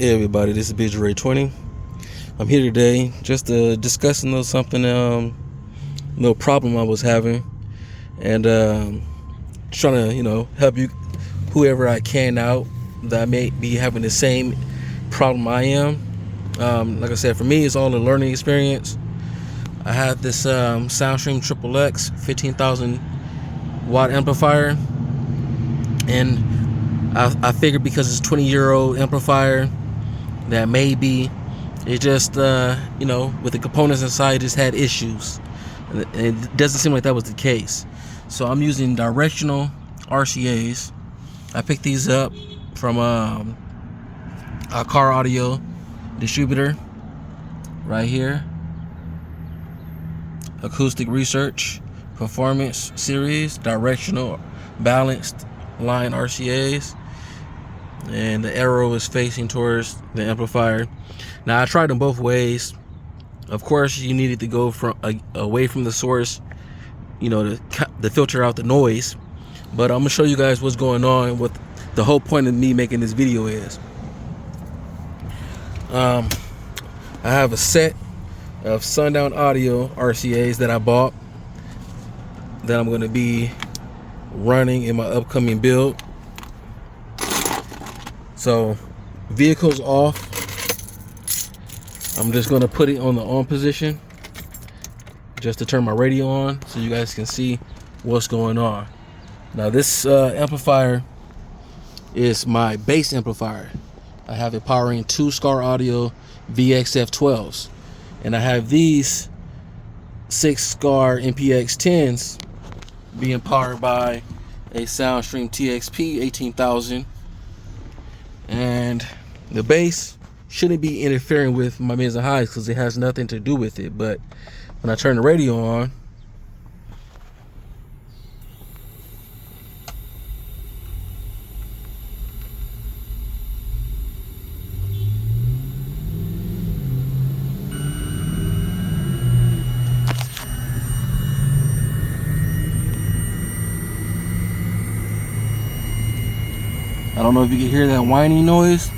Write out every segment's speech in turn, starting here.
Hey everybody, this is Big Ray 20. I'm here today just to discuss something, little problem I was having, and trying to help you, whoever I can out that may be having the same problem I am. Like I said, for me, it's all a learning experience. I have this Soundstream Triple X 15,000 watt amplifier, and I figured because it's a 20-year-old amplifier that maybe it just with the components inside, it just had issues, and it doesn't seem like that was the case. So I'm using directional RCAs. I picked these up from a car audio distributor right here, Acoustic Research Performance Series directional balanced line RCAs, and the arrow is facing towards the amplifier. Now I tried them both ways. Of course, you needed to go from away from the source, to filter out the noise. But I'm gonna show you guys what's going on. What the whole point of me making this video is. I have a set of Sundown Audio RCAs that I bought that I'm going to be running in my upcoming build. So, vehicle's off. I'm just going to put it on the on position just to turn my radio on so you guys can see what's going on. Now this amplifier is my bass amplifier. I have it powering two Scar Audio VXF12s, and I have these 6 Scar MPX10s being powered by a Soundstream TXP 18,000, and the bass shouldn't be interfering with my mids and highs because it has nothing to do with it. But when I turn the radio on, I don't know if you can hear that whining noise.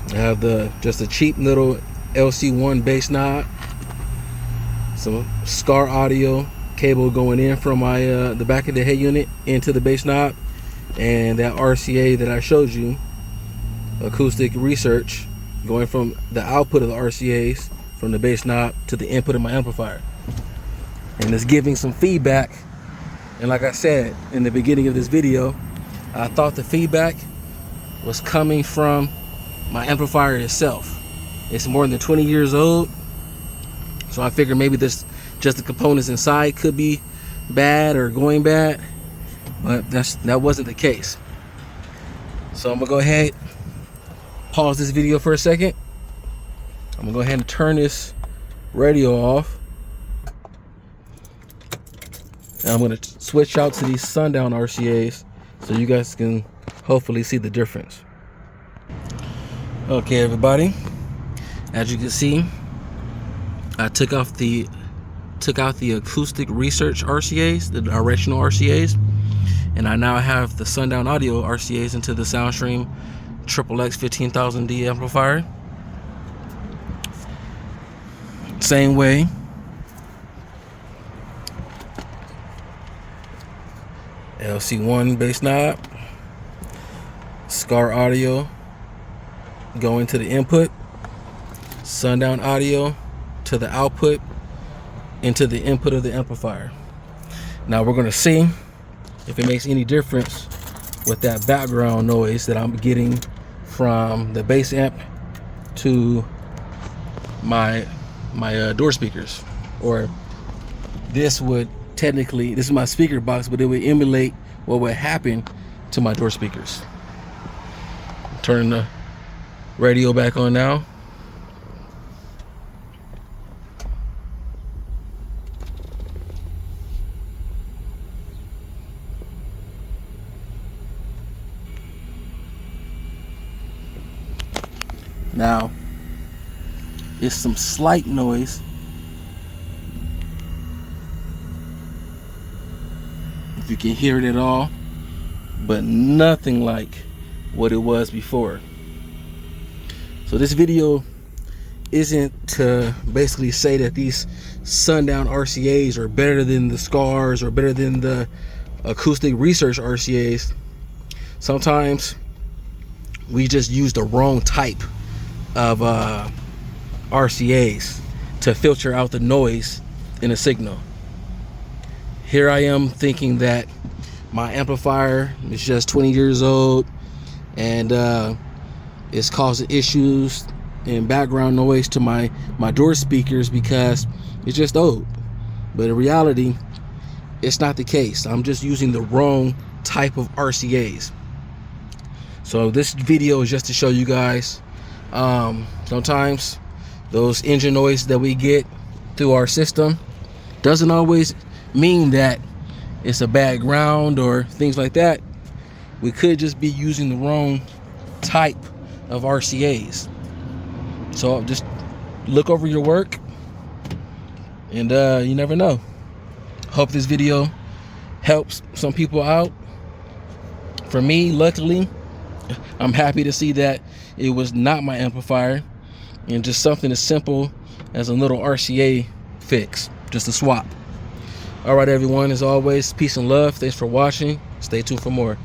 I have just a cheap little LC1 bass knob, some Scar Audio cable going in from my the back of the head unit into the bass knob, and that RCA that I showed you, Acoustic Research, going from the output of the RCAs from the bass knob to the input of my amplifier. And it's giving some feedback. And like I said in the beginning of this video, I thought the feedback was coming from my amplifier itself. It's more than 20 years old, so I figured maybe this just the components inside could be bad or going bad, but that wasn't the case. So I'm gonna go ahead, pause this video for a second. I'm gonna go ahead and turn this radio off. And I'm going to switch out to these Sundown RCAs so you guys can hopefully see the difference. Okay, everybody, as you can see, I took out the Acoustic Research RCAs, the directional RCAs, and I now have the Sundown Audio RCAs into the Soundstream Triple X 15,000D amplifier. Same way. LC1 bass knob, Scar Audio going to the input, Sundown Audio to the output, into the input of the amplifier. Now we're going to see if it makes any difference with that background noise that I'm getting from the bass amp to my door speakers. Or this is my speaker box, but it would emulate what would happen to my door speakers. Turn the radio back on now. Now, it's some slight noise. If you can hear it at all. but nothing like what it was before. So this video isn't to basically say that these sundown RCAs are better than the SCARs or better than the acoustic research RCAs. Sometimes we just use the wrong type of RCAs to filter out the noise in a signal. Here I am thinking that my amplifier is just 20 years old and it's causing issues and background noise to my door speakers because it's just old. But in reality, it's not the case. I'm just using the wrong type of RCAs. So this video is just to show you guys sometimes those engine noise that we get through our system doesn't always mean that it's a bad ground or things like that. We could just be using the wrong type of RCAs. So just look over your work, and you never know. Hope this video helps some people out. For me, luckily, I'm happy to see that it was not my amplifier and just something as simple as a little RCA fix, just a swap. All right, everyone, as always, peace and love. Thanks for watching. Stay tuned for more.